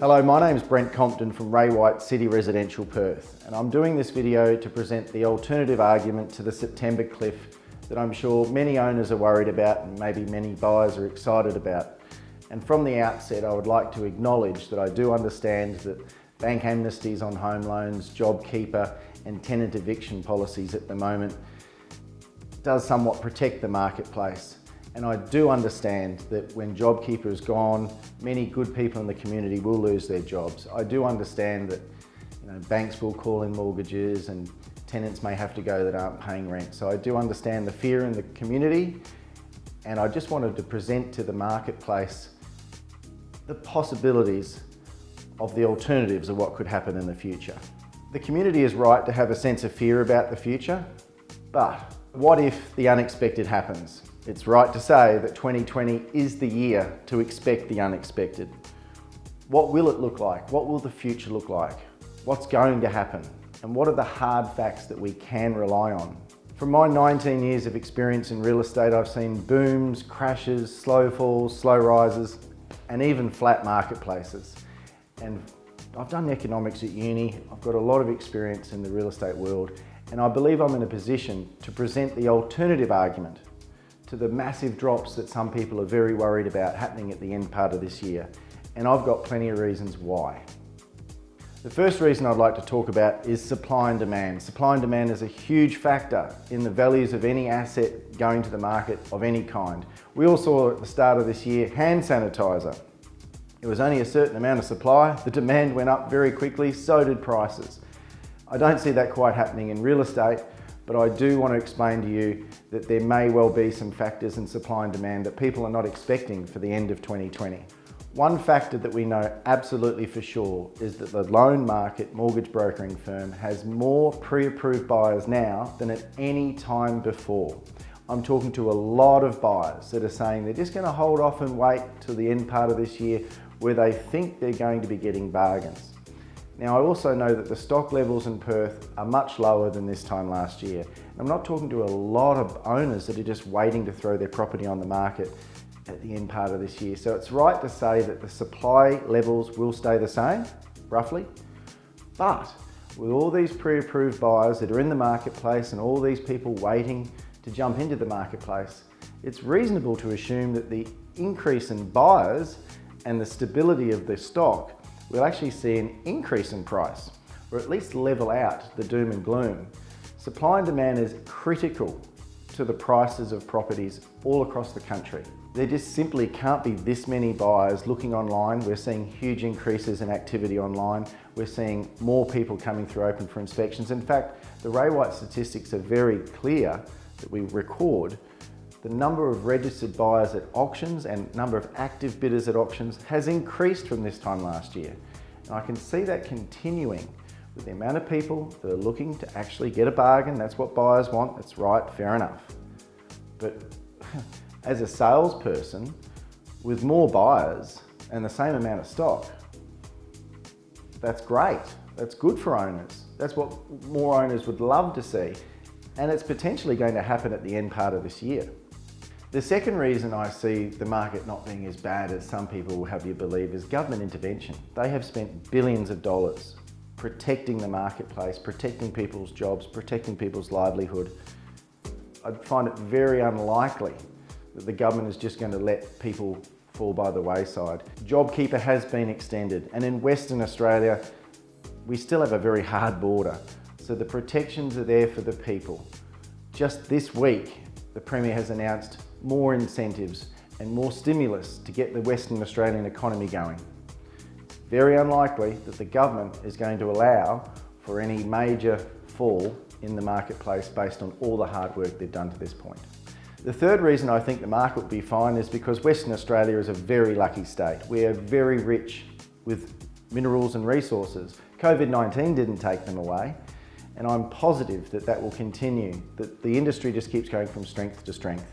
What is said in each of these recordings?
Hello, my name's Brent Compton from Ray White City Residential Perth, and I'm doing this video to present the alternative argument to the September cliff that I'm sure many owners are worried about and maybe many buyers are excited about. And from the outset, I would like to acknowledge that I do understand that bank amnesties on home loans, JobKeeper and tenant eviction policies at the moment does somewhat protect the marketplace. And I do understand that when JobKeeper is gone, many good people in the community will lose their jobs. I do understand that banks will call in mortgages and tenants may have to go that aren't paying rent. So I do understand the fear in the community, and I just wanted to present to the marketplace the possibilities of the alternatives of what could happen in the future. The community is right to have a sense of fear about the future, but what if the unexpected happens? It's right to say that 2020 is the year to expect the unexpected. What will it look like? What will the future look like? What's going to happen? And what are the hard facts that we can rely on? From my 19 years of experience in real estate, I've seen booms, crashes, slow falls, slow rises, and even flat marketplaces. And I've done economics at uni. I've got a lot of experience in the real estate world, and I believe I'm in a position to present the alternative argument to the massive drops that some people are very worried about happening at the end part of this year. And I've got plenty of reasons why. The first reason I'd like to talk about is supply and demand. Supply and demand is a huge factor in the values of any asset going to the market of any kind. We all saw at the start of this year hand sanitizer. It was only a certain amount of supply, the demand went up very quickly, so did prices. I don't see that quite happening in real estate, but I do want to explain to you that there may well be some factors in supply and demand that people are not expecting for the end of 2020. One factor that we know absolutely for sure is that the loan market mortgage brokering firm has more pre-approved buyers now than at any time before. I'm talking to a lot of buyers that are saying they're just going to hold off and wait till the end part of this year where they think they're going to be getting bargains. Now, I also know that the stock levels in Perth are much lower than this time last year. I'm not talking to a lot of owners that are just waiting to throw their property on the market at the end part of this year. So it's right to say that the supply levels will stay the same, roughly. But with all these pre-approved buyers that are in the marketplace and all these people waiting to jump into the marketplace, it's reasonable to assume that the increase in buyers and the stability of the stock we'll actually see an increase in price, or at least level out the doom and gloom. Supply and demand is critical to the prices of properties all across the country. There just simply can't be this many buyers looking online. We're seeing huge increases in activity online. We're seeing more people coming through open for inspections. In fact, the Ray White statistics are very clear that we record the number of registered buyers at auctions and number of active bidders at auctions has increased from this time last year. And I can see that continuing with the amount of people that are looking to actually get a bargain. That's what buyers want. That's right, fair enough. But as a salesperson, with more buyers and the same amount of stock, that's great. That's good for owners. That's what more owners would love to see. And it's potentially going to happen at the end part of this year. The second reason I see the market not being as bad as some people will have you believe is government intervention. They have spent billions of dollars protecting the marketplace, protecting people's jobs, protecting people's livelihood. I'd find it very unlikely that the government is just going to let people fall by the wayside. JobKeeper has been extended, and in Western Australia, we still have a very hard border. So the protections are there for the people. Just this week, the Premier has announced more incentives and more stimulus to get the Western Australian economy going. It's very unlikely that the government is going to allow for any major fall in the marketplace based on all the hard work they've done to this point. The third reason I think the market will be fine is because Western Australia is a very lucky state. We are very rich with minerals and resources. COVID-19 didn't take them away, and I'm positive that that will continue, that the industry just keeps going from strength to strength.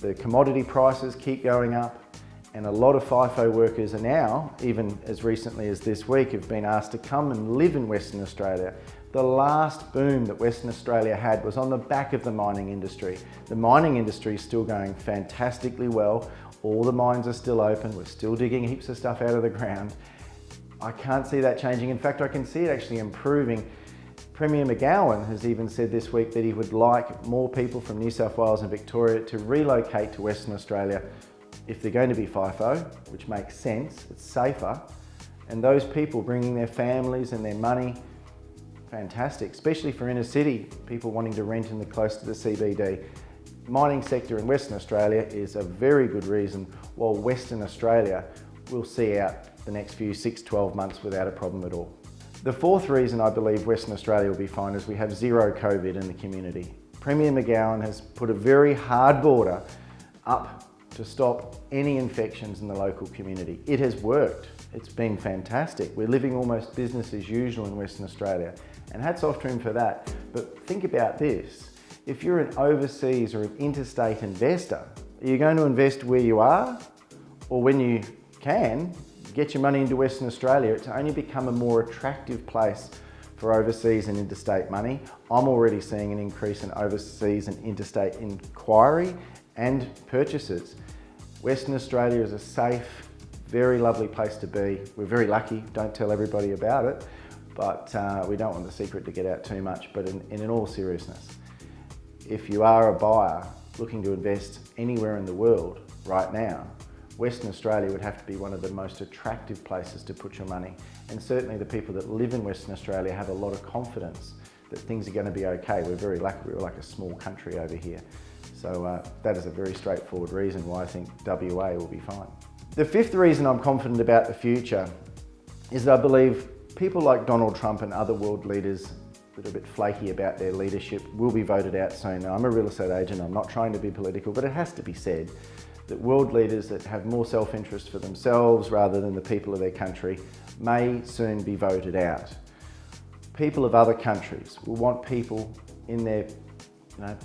The commodity prices keep going up, and a lot of FIFO workers are now, even as recently as this week, have been asked to come and live in Western Australia. The last boom that Western Australia had was on the back of the mining industry. The mining industry is still going fantastically well. All the mines are still open. We're still digging heaps of stuff out of the ground. I can't see that changing. In fact, I can see it actually improving. Premier McGowan has even said this week that he would like more people from New South Wales and Victoria to relocate to Western Australia if they're going to be FIFO, which makes sense, it's safer. And those people bringing their families and their money, fantastic, especially for inner city, people wanting to rent in the close to the CBD. Mining sector in Western Australia is a very good reason, while Western Australia will see out the next few 6-12 months without a problem at all. The fourth reason I believe Western Australia will be fine is we have zero COVID in the community. Premier McGowan has put a very hard border up to stop any infections in the local community. It has worked. It's been fantastic. We're living almost business as usual in Western Australia, and hats off to him for that. But think about this. If you're an overseas or an interstate investor, are you going to invest where you are? Or when you can, get your money into Western Australia? It's only become a more attractive place for overseas and interstate money. I'm already seeing an increase in overseas and interstate inquiry and purchases. Western Australia is a safe, very lovely place to be. We're very lucky, don't tell everybody about it, but we don't want the secret to get out too much. But in all seriousness, if you are a buyer looking to invest anywhere in the world right now, Western Australia would have to be one of the most attractive places to put your money. And certainly the people that live in Western Australia have a lot of confidence that things are going to be okay. We're very lucky, we're like a small country over here. So that is a very straightforward reason why I think WA will be fine. The fifth reason I'm confident about the future is that I believe people like Donald Trump and other world leaders that are a bit flaky about their leadership will be voted out soon. Now, I'm a real estate agent, I'm not trying to be political, but it has to be said that world leaders that have more self-interest for themselves rather than the people of their country may soon be voted out. People of other countries will want people in their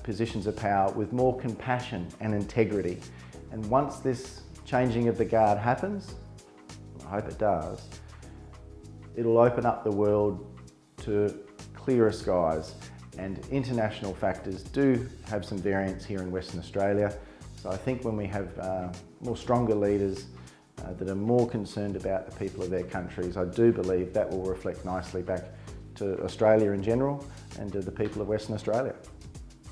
positions of power with more compassion and integrity. And once this changing of the guard happens, I hope it does, it'll open up the world to clearer skies, and international factors do have some variance here in Western Australia. So I think when we have more stronger leaders that are more concerned about the people of their countries, I do believe that will reflect nicely back to Australia in general and to the people of Western Australia.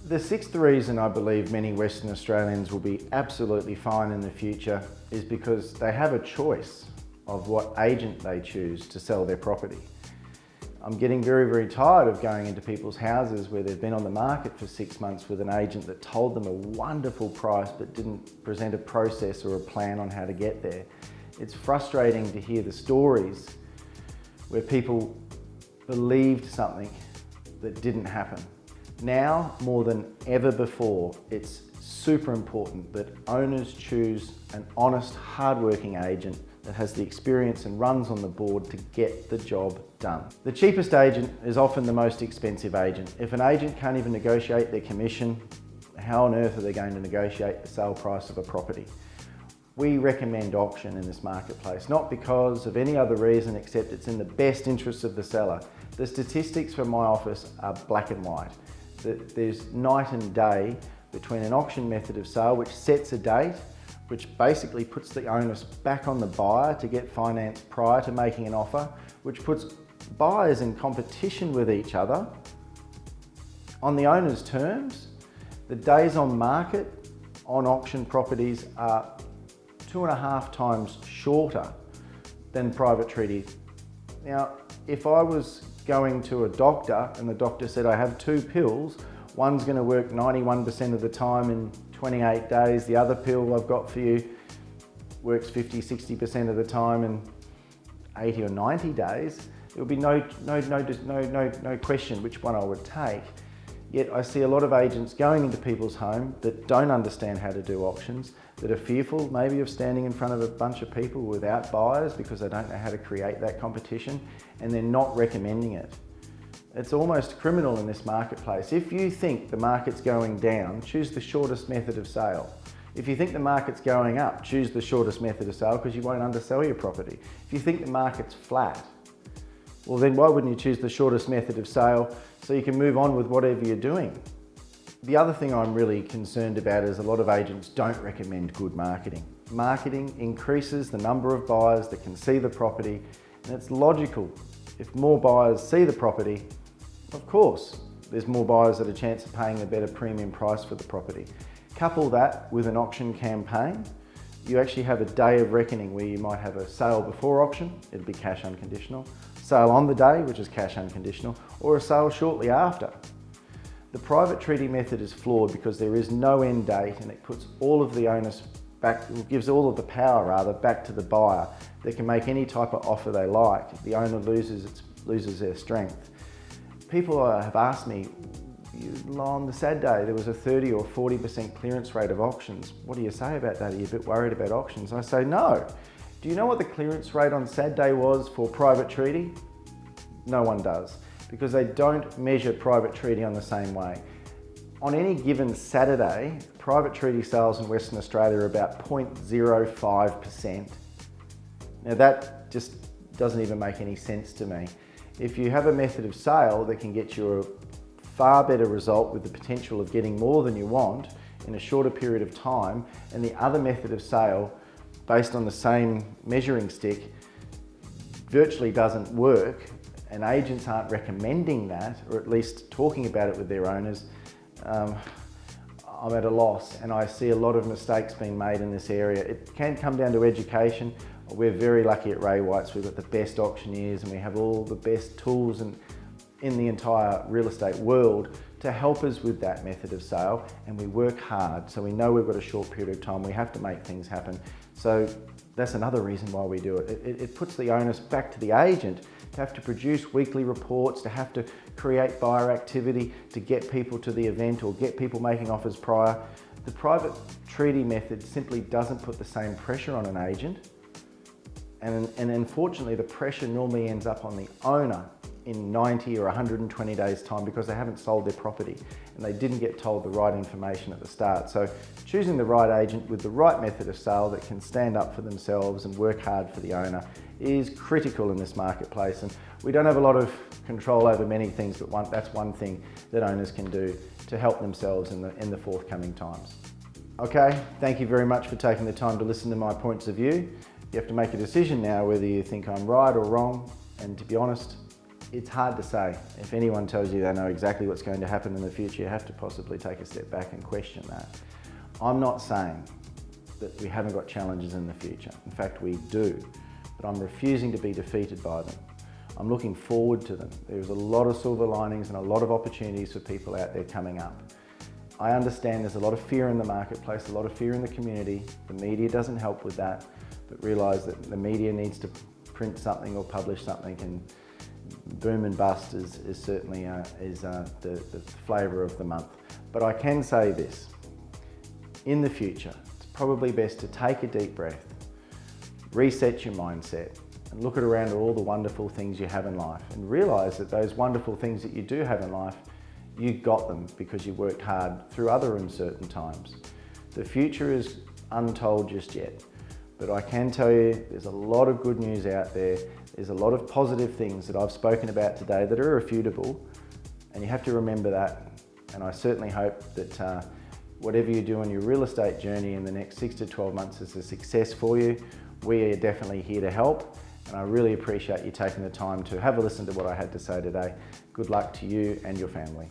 The sixth reason I believe many Western Australians will be absolutely fine in the future is because they have a choice of what agent they choose to sell their property. I'm getting very, very tired of going into people's houses where they've been on the market for 6 months with an agent that told them a wonderful price but didn't present a process or a plan on how to get there. It's frustrating to hear the stories where people believed something that didn't happen. Now, more than ever before, it's super important that owners choose an honest, hard-working agent that has the experience and runs on the board to get the job done. The cheapest agent is often the most expensive agent. If an agent can't even negotiate their commission, how on earth are they going to negotiate the sale price of a property? We recommend auction in this marketplace, not because of any other reason except it's in the best interests of the seller. The statistics from my office are black and white. There's night and day between an auction method of sale which sets a date, which basically puts the onus back on the buyer to get finance prior to making an offer, which puts buyers in competition with each other on the owner's terms. The days on market on auction properties are 2.5 times shorter than private treaty. Now, if I was going to a doctor and the doctor said I have 2 pills, one's going to work 91% of the time in 28 days, the other pill I've got for you works 50-60% of the time in 80 or 90 days, there would be no question which one I would take. Yet I see a lot of agents going into people's home that don't understand how to do auctions, that are fearful maybe of standing in front of a bunch of people without buyers because they don't know how to create that competition, and they're not recommending it. It's almost criminal in this marketplace. If you think the market's going down, choose the shortest method of sale. If you think the market's going up, choose the shortest method of sale because you won't undersell your property. If you think the market's flat, well then why wouldn't you choose the shortest method of sale so you can move on with whatever you're doing? The other thing I'm really concerned about is a lot of agents don't recommend good marketing. Marketing increases the number of buyers that can see the property And it's logical. If more buyers see the property, of course, there's more buyers at a chance of paying a better premium price for the property. Couple that with an auction campaign, you actually have a day of reckoning where you might have a sale before auction, it'll be cash unconditional, sale on the day, which is cash unconditional, or a sale shortly after. The private treaty method is flawed because there is no end date, and it puts all of the onus back, gives all of the power rather back to the buyer. They can make any type of offer they like. The owner loses their strength. People have asked me, on the sad day, there was a 30 or 40% clearance rate of auctions. What do you say about that? Are you a bit worried about auctions? I say no. Do you know what the clearance rate on sad day was for private treaty? No one does, because they don't measure private treaty on the same way. On any given Saturday, private treaty sales in Western Australia are about 0.05%. Now that just doesn't even make any sense to me. If you have a method of sale that can get you a far better result with the potential of getting more than you want in a shorter period of time, and the other method of sale based on the same measuring stick virtually doesn't work, and agents aren't recommending that, or at least talking about it with their owners, I'm at a loss, and I see a lot of mistakes being made in this area. It can come down to education. We're very lucky at Ray White's. We've got the best auctioneers and we have all the best tools in the entire real estate world to help us with that method of sale, and we work hard. So we know we've got a short period of time. We have to make things happen. So that's another reason why we do it. It puts the onus back to the agent to have to produce weekly reports, to have to create buyer activity, to get people to the event or get people making offers prior. The private treaty method simply doesn't put the same pressure on an agent. And unfortunately, the pressure normally ends up on the owner in 90 or 120 days time because they haven't sold their property and they didn't get told the right information at the start. So choosing the right agent with the right method of sale that can stand up for themselves and work hard for the owner is critical in this marketplace. And we don't have a lot of control over many things, but that's one thing that owners can do to help themselves in the forthcoming times. Okay, thank you very much for taking the time to listen to my points of view. You have to make a decision now whether you think I'm right or wrong, and to be honest, it's hard to say. If anyone tells you they know exactly what's going to happen in the future, you have to possibly take a step back and question that. I'm not saying that we haven't got challenges in the future. In fact, we do, but I'm refusing to be defeated by them. I'm looking forward to them. There's a lot of silver linings and a lot of opportunities for people out there coming up. I understand there's a lot of fear in the marketplace, a lot of fear in the community. The media doesn't help with that, but realise that the media needs to print something or publish something, and boom and bust is certainly the flavour of the month. But I can say this, in the future, it's probably best to take a deep breath, reset your mindset, and look around at all the wonderful things you have in life and realise that those wonderful things that you do have in life, you got them because you worked hard through other uncertain times. The future is untold just yet, but I can tell you there's a lot of good news out there. There's a lot of positive things that I've spoken about today that are irrefutable, and you have to remember that. And I certainly hope that whatever you do on your real estate journey in the next 6 to 12 months is a success for you. We are definitely here to help, and I really appreciate you taking the time to have a listen to what I had to say today. Good luck to you and your family.